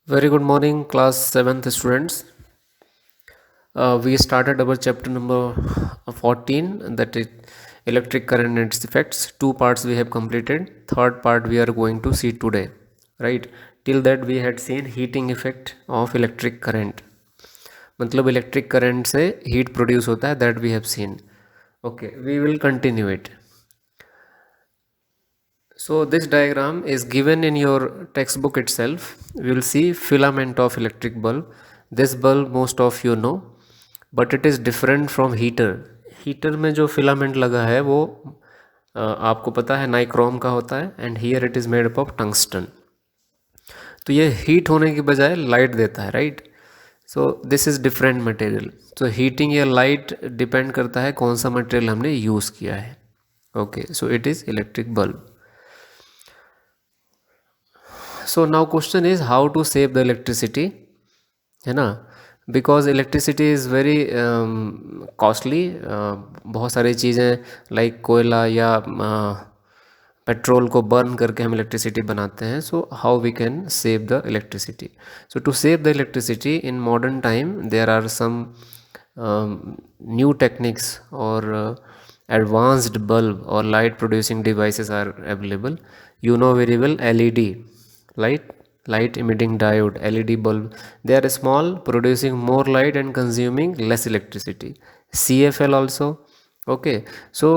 Very good morning, class 7th students. We started our chapter number 14, that is electric current and its effects. Two parts we have completed. Third part we are going to see today. Right? Till that we had seen heating effect of electric current. मतलब electric current से heat produce होता है, that we have seen. Okay, we will continue it. So this diagram is given in your textbook itself. We will see filament of electric bulb. This bulb most of you know, but it is different from heater. Heater में जो filament लगा है वो आपको पता है nichrome का होता है, and here it is made up of tungsten. तो ये हीट होने की बजाय लाइट देता है, right. So this is different material. तो हीटिंग या लाइट डिपेंड करता है कौन सा मटेरियल हमने यूज़ किया है. Okay, so it is electric bulb. So now question is how to save the electricity, है ना. Because electricity is very costly. बहुत सारी चीज़ें लाइक कोयला या पेट्रोल को बर्न करके हम इलेक्ट्रिसिटी बनाते हैं. So how we can save the electricity. So to save the electricity in modern time there are some new techniques और advanced bulb or light producing devices are available. You know very well LED, light emitting diode, LED bulb. They are small, producing more light and consuming less electricity. CFL also. Okay, so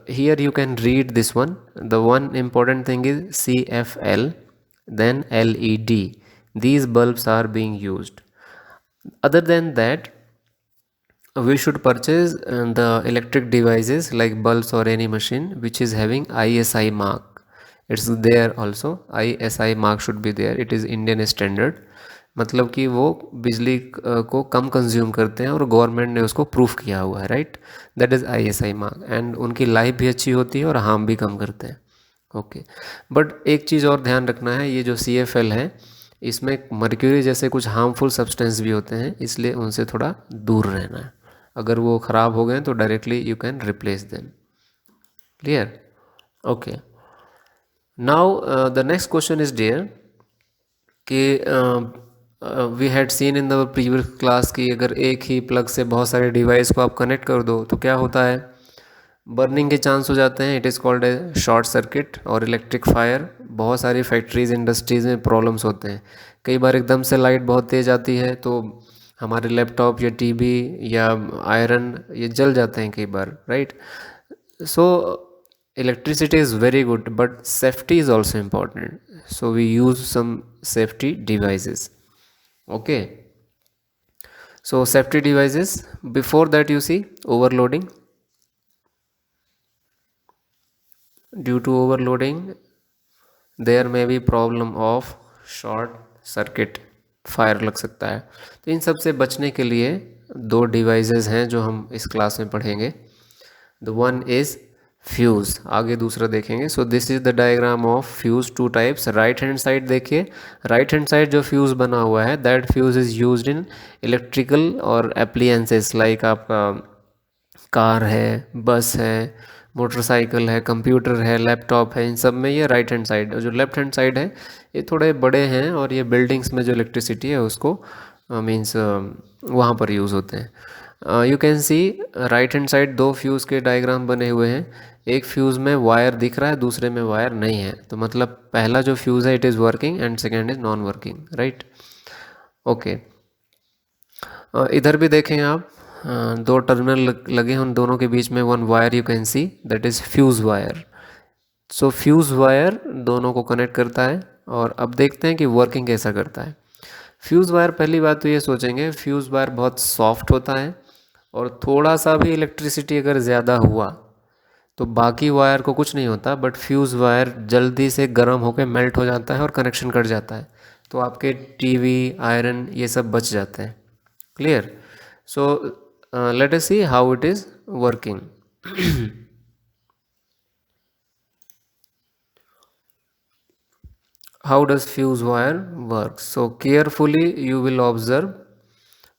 here you can read this one. The one important thing is CFL, then LED. These bulbs are being used. Other than that, we should purchase the electric devices like bulbs or any machine which is having ISI mark. It's there also. ISI mark should be there. It is Indian standard. मतलब कि वो बिजली को कम consume करते हैं और government ने उसको प्रूफ किया हुआ है, right. That is ISI mark. And उनकी लाइफ भी अच्छी होती है और हार्म भी कम करते हैं. ओके, बट एक चीज़ और ध्यान रखना है, ये जो CFL है इसमें मर्क्यूरी जैसे कुछ हार्मफुल सब्सटेंस भी होते हैं, इसलिए उनसे थोड़ा दूर रहना है. अगर वो ख़राब हो गए तो directly you can replace them. Clear. Okay, now the next question is dear कि we had seen in the previous class कि अगर एक ही प्लग से बहुत सारे डिवाइस को आप कनेक्ट कर दो तो क्या होता है, बर्निंग के चांस हो जाते हैं. It is called a short circuit और इलेक्ट्रिक फायर. बहुत सारी फैक्ट्रीज इंडस्ट्रीज़ में प्रॉब्लम्स होते हैं. कई बार एकदम से लाइट बहुत तेज़ आती है तो हमारे लैपटॉप या टीवी या आयरन ये जल जाते हैं कई बार, right. So electricity is very good but safety is also important. So we use some safety devices. Okay, so safety devices. Before that you see overloading. Due to overloading there may be problem of short circuit, fire लग सकता है. तो इन सब से बचने के लिए दो डिवाइसेस हैं जो हम इस क्लास में पढ़ेंगे. द वन इज़ फ्यूज़, आगे दूसरा देखेंगे. सो this is the diagram of fuse. Two types. Right hand side देखिए, राइट हैंड साइड जो फ्यूज़ बना हुआ है that fuse is used in electrical और एप्लियंसेस लाइक आपका कार है, बस है, मोटरसाइकिल है, कंप्यूटर है, लैपटॉप है. इन सब में ये राइट हैंड साइड. जो लेफ्ट हैंड साइड है ये थोड़े बड़े हैं और ये बिल्डिंग्स में जो इलेक्ट्रिसिटी है उसको मीन्स वहाँ पर यूज़ होते हैं. You can C right hand side दो फ्यूज़ के डायग्राम बने हुए हैं. एक फ्यूज़ में वायर दिख रहा है, दूसरे में वायर नहीं है. तो मतलब पहला जो फ्यूज़ है it is working and second is non working, right. Okay, इधर भी देखें आप, दो टर्मिनल लगे हैं, उन दोनों के बीच में one wire you can see that is fuse wire. So fuse wire दोनों को कनेक्ट करता है. और अब देखते हैं कि वर्किंग कैसा करता है. फ्यूज़ वायर, पहली बात तो ये सोचेंगे फ्यूज़ वायर बहुत सॉफ्ट होता है और थोड़ा सा भी इलेक्ट्रिसिटी अगर ज़्यादा हुआ तो बाकी वायर को कुछ नहीं होता, बट फ्यूज़ वायर जल्दी से गर्म होकर मेल्ट हो जाता है और कनेक्शन कट जाता है. तो आपके टीवी, आयरन ये सब बच जाते हैं. Clear. So let us see how it is working. How does fuse wire work? So carefully you will observe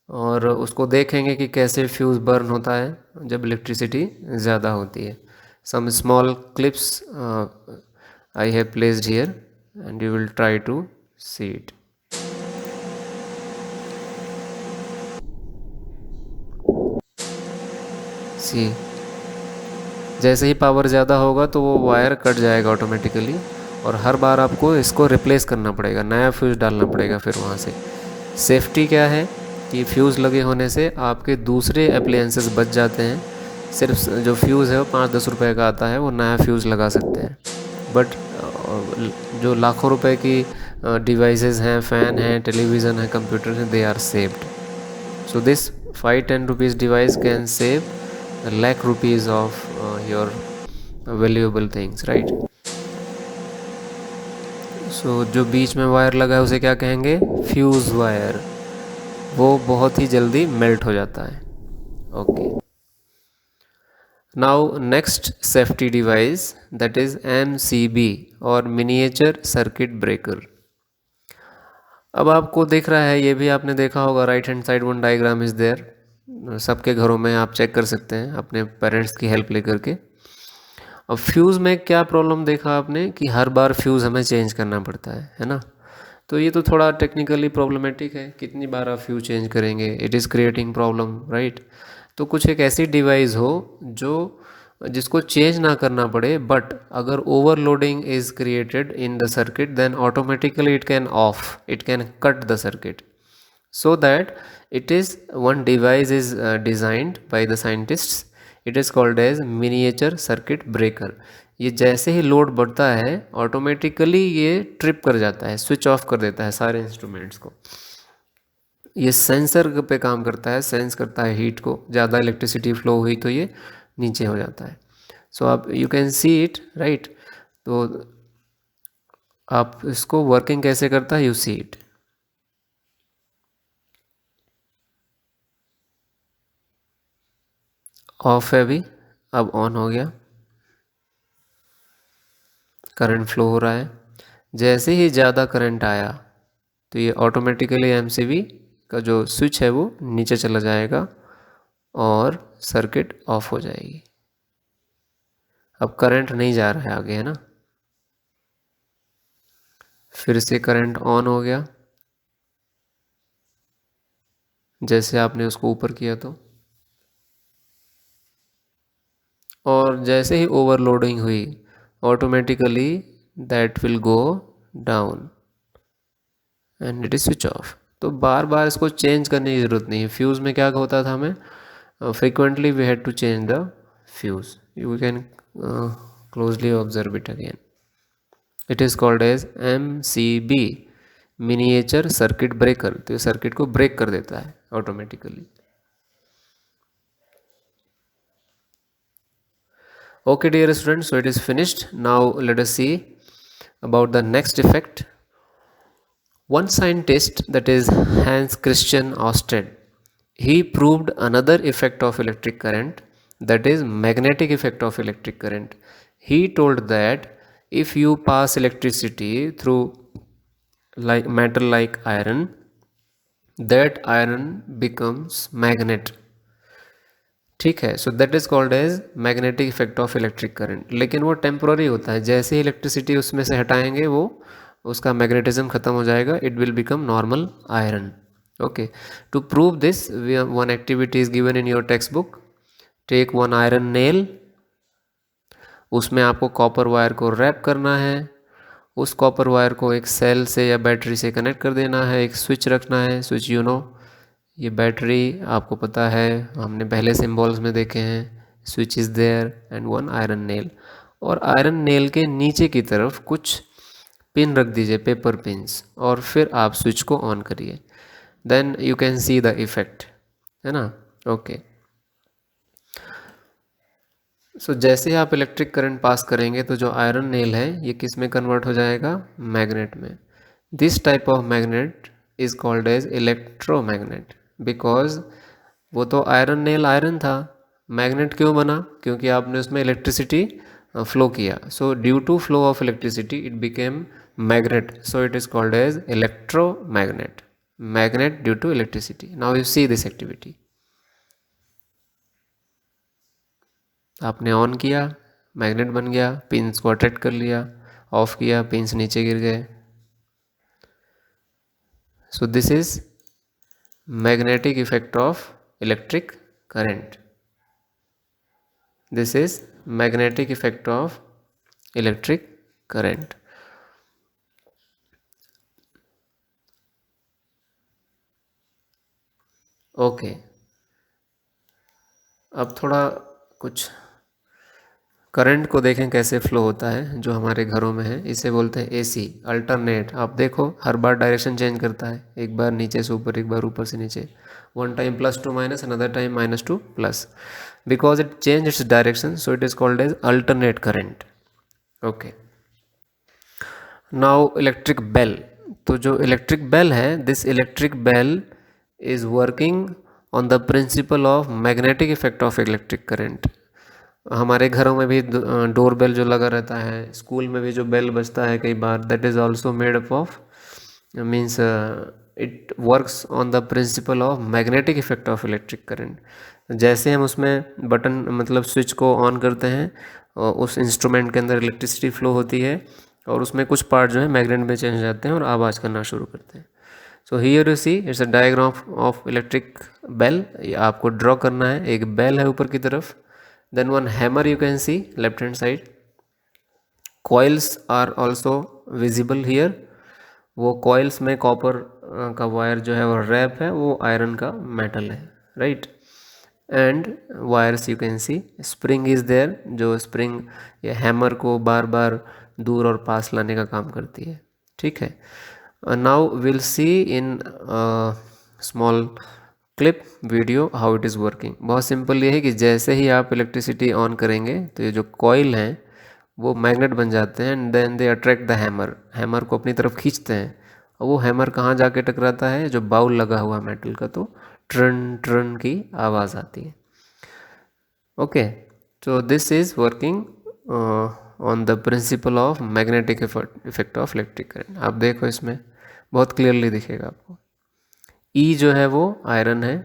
और उसको देखेंगे कि कैसे फ्यूज़ बर्न होता है जब इलेक्ट्रिसिटी ज़्यादा होती है. Some small clips I have placed here and you will try to see it. सी, जैसे ही पावर ज़्यादा होगा तो वो वायर कट जाएगा ऑटोमेटिकली, और हर बार आपको इसको रिप्लेस करना पड़ेगा, नया फ्यूज़ डालना पड़ेगा फिर वहाँ से। सेफ्टी क्या है कि फ्यूज़ लगे होने से आपके दूसरे अप्लायंसेस बच जाते हैं। सिर्फ जो फ्यूज़ है वो 5-10 रुपए का आता है, वो नया फ्यूज़ लगा सकते हैं। बट जो लाखों रुपए की डिवाइसेस हैं, फ़ैन हैं, टेलीविज़न है, कंप्यूटर हैं, they are saved. So this 5-10 rupees device can save lakh rupees of your valuable things, right? So जो बीच में वायर लगा है उसे क्या कहेंगे? Fuse wire. वो बहुत ही जल्दी मेल्ट हो जाता है। Okay, now next safety device that is MCB और मिनिएचर सर्किट ब्रेकर। अब आपको दिख रहा है, ये भी आपने देखा होगा, right hand side one diagram is there. सबके घरों में आप चेक कर सकते हैं अपने पेरेंट्स की हेल्प लेकर के। अब फ्यूज़ में क्या प्रॉब्लम देखा आपने कि हर बार फ्यूज़ हमें चेंज करना पड़ता है ना। तो ये तो थोड़ा टेक्निकली प्रॉब्लमेटिक है, कितनी बार आप फ्यूज़ चेंज करेंगे, it is creating problem, right. तो कुछ एक ऐसी डिवाइस हो जो जिसको चेंज ना करना पड़े, बट अगर overloading is created in the circuit then automatically it can cut the circuit, so that it is one device is designed by the scientists, it is called as miniature circuit breaker। ये जैसे ही load बढ़ता है automatically ये trip कर जाता है, switch off कर देता है सारे इंस्ट्रूमेंट्स को। ये सेंसर पे काम करता है, सेंस करता है हीट को, ज़्यादा इलेक्ट्रिसिटी फ्लो हुई तो ये नीचे हो जाता है। सो आप you can see it, right. तो आप इसको वर्किंग कैसे करता है, यू सी इट। ऑफ है अभी, अब ऑन हो गया, करंट फ्लो हो रहा है। जैसे ही ज़्यादा करंट आया तो ये ऑटोमेटिकली MCB का जो स्विच है वो नीचे चला जाएगा और सर्किट ऑफ हो जाएगी। अब करंट नहीं जा रहा है आगे, है ना। फिर से करंट ऑन हो गया, जैसे आपने उसको ऊपर किया तो, और जैसे ही ओवरलोडिंग हुई automatically that will go down and it is switch off. तो बार बार इसको चेंज करने की ज़रूरत नहीं है। फ्यूज़ में क्या होता था हमें, frequently we had to change the fuse, you can closely observe it again, it is called as MCB, miniature circuit breaker। तो ये सर्किट को ब्रेक कर देता है automatically. Okay dear students, so it is finished. Now let us see about the next effect. One scientist, that is Hans Christian Ørsted, he proved another effect of electric current, that is magnetic effect of electric current. He told that if you pass electricity through like metal like iron, that iron becomes magnet। ठीक है, so that is called as magnetic effect of electric current. लेकिन वो temporary होता है, जैसे ही electricity उसमें से हटाएंगे वो उसका मैग्नेटिज्म खत्म हो जाएगा, it will become normal iron. Okay, to prove this one activity is given in your text book. Take one iron nail, उसमें आपको कॉपर वायर को रैप करना है, उस कॉपर वायर को एक सेल से या बैटरी से कनेक्ट कर देना है, एक स्विच रखना है, स्विच यू नो, ये बैटरी आपको पता है, हमने पहले सिम्बॉल्स में देखे हैं, switch is there and one iron nail. और आयरन नेल के नीचे की तरफ कुछ पिन रख दीजिए, पेपर पिन्स, और फिर आप स्विच को ऑन करिए, then you can see the effect, है ना। ओके, सो जैसे आप इलेक्ट्रिक करंट पास करेंगे तो जो आयरन नेल है ये किस में कन्वर्ट हो जाएगा, मैग्नेट में। This type of magnet is called as electromagnet, because वो तो आयरन नेल आयरन था, मैग्नेट क्यों बना, क्योंकि आपने उसमें इलेक्ट्रिसिटी फ्लो किया। So due to flow of electricity it became magnet, so it is called as electromagnet, magnet due to electricity. Now you see this activity, आपने ऑन किया, magnet बन गया, पिंस को अट्रैक्ट कर लिया, ऑफ किया, pins नीचे गिर गए। So this is magnetic effect of electric current. This is magnetic effect of electric current. Okay, अब थोड़ा कुछ करंट को देखें कैसे फ्लो होता है जो हमारे घरों में है। इसे बोलते हैं एसी, अल्टरनेट। आप देखो हर बार डायरेक्शन चेंज करता है, एक बार नीचे से ऊपर, एक बार ऊपर से नीचे, one time plus to minus, another time minus to plus, because it change its direction, so it is called as alternate current. Okay, now electric bell. तो जो इलेक्ट्रिक बेल है, this electric bell is working on the principle of magnetic effect of electric current. हमारे घरों में भी door bell जो लगा रहता है, स्कूल में भी जो बेल बजता है कई बार, that is also made up of, means it works on the principle of magnetic effect of electric current. जैसे हम उसमें बटन मतलब स्विच को ऑन करते हैं, और उस इंस्ट्रूमेंट के अंदर इलेक्ट्रिसिटी फ्लो होती है, और उसमें कुछ पार्ट जो है मैग्नेट में चेंज हो जाते हैं और आवाज़ करना शुरू करते हैं। So here you see it's a diagram of electric bell. ये आपको ड्रॉ करना है, एक बेल है ऊपर की तरफ, then one hammer you can see left hand side, coils are also visible here। वो coils में कॉपर का वायर जो है वो रैप है, वो आयरन का मेटल है, right. And wires you can see, spring is there, जो स्प्रिंग ये हैमर को बार बार दूर और पास लाने का काम करती है, ठीक है। Now will see in small clip video how it is working. बहुत सिंपल ये है कि जैसे ही आप इलेक्ट्रिसिटी ऑन करेंगे तो ये जो कॉइल हैं वो मैग्नेट बन जाते हैं, and then they attract the hammer, hammer को अपनी तरफ खींचते हैं, और वो हैमर कहाँ जाके टकराता है, जो बाउल लगा हुआ मेटल का, तो ट्रन ट्रन की आवाज़ आती है। Okay, so this is working on the principle of magnetic effect of electric current। आप देखो इसमें बहुत क्लियरली दिखेगा आपको। ई जो है वो आयरन है,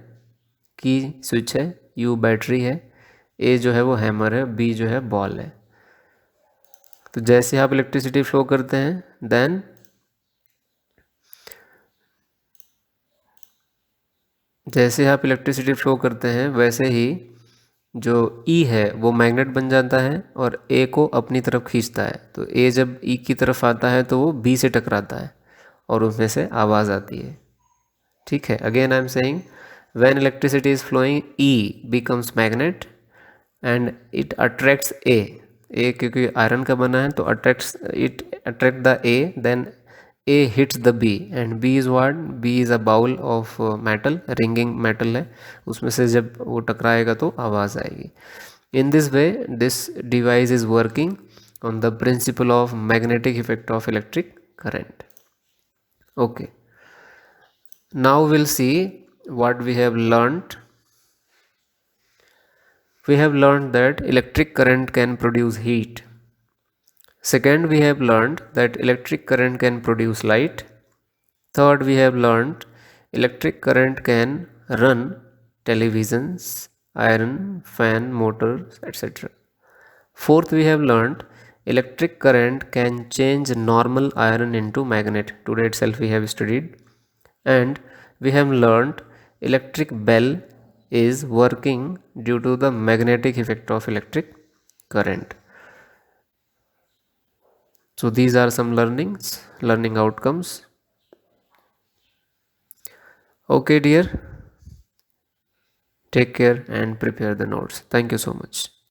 की स्विच है, यू बैटरी है, ए जो है वो हैमर है, बी जो है बॉल है। तो जैसे आप इलेक्ट्रिसिटी फ्लो करते हैं, देन जैसे आप इलेक्ट्रिसिटी फ्लो करते हैं वैसे ही जो ई है वो मैग्नेट बन जाता है और ए को अपनी तरफ खींचता है। तो ए जब ई की तरफ आता है तो वो बी से टकराता है और उसमें से आवाज़ आती है, ठीक है। Again I am saying, when electricity is flowing E becomes magnet and it attracts A क्योंकि आयरन का बना है तो attract the A, then A hits the B, and B is what, B is a bowl of metal, ringing metal है, उसमें से जब वो टकराएगा तो आवाज़ आएगी। In this way this device is working on the principle of magnetic effect of electric current. Okay, now we'll see what we have learned. We have learned that electric current can produce heat. Second, we have learned that electric current can produce light. Third, we have learned electric current can run televisions, iron, fan, motors, etc. Fourth, we have learned electric current can change normal iron into magnet. Today itself we have studied. And we have learned electric bell is working due to the magnetic effect of electric current. So these are some learning outcomes. Okay dear, take care and prepare the notes. Thank you so much.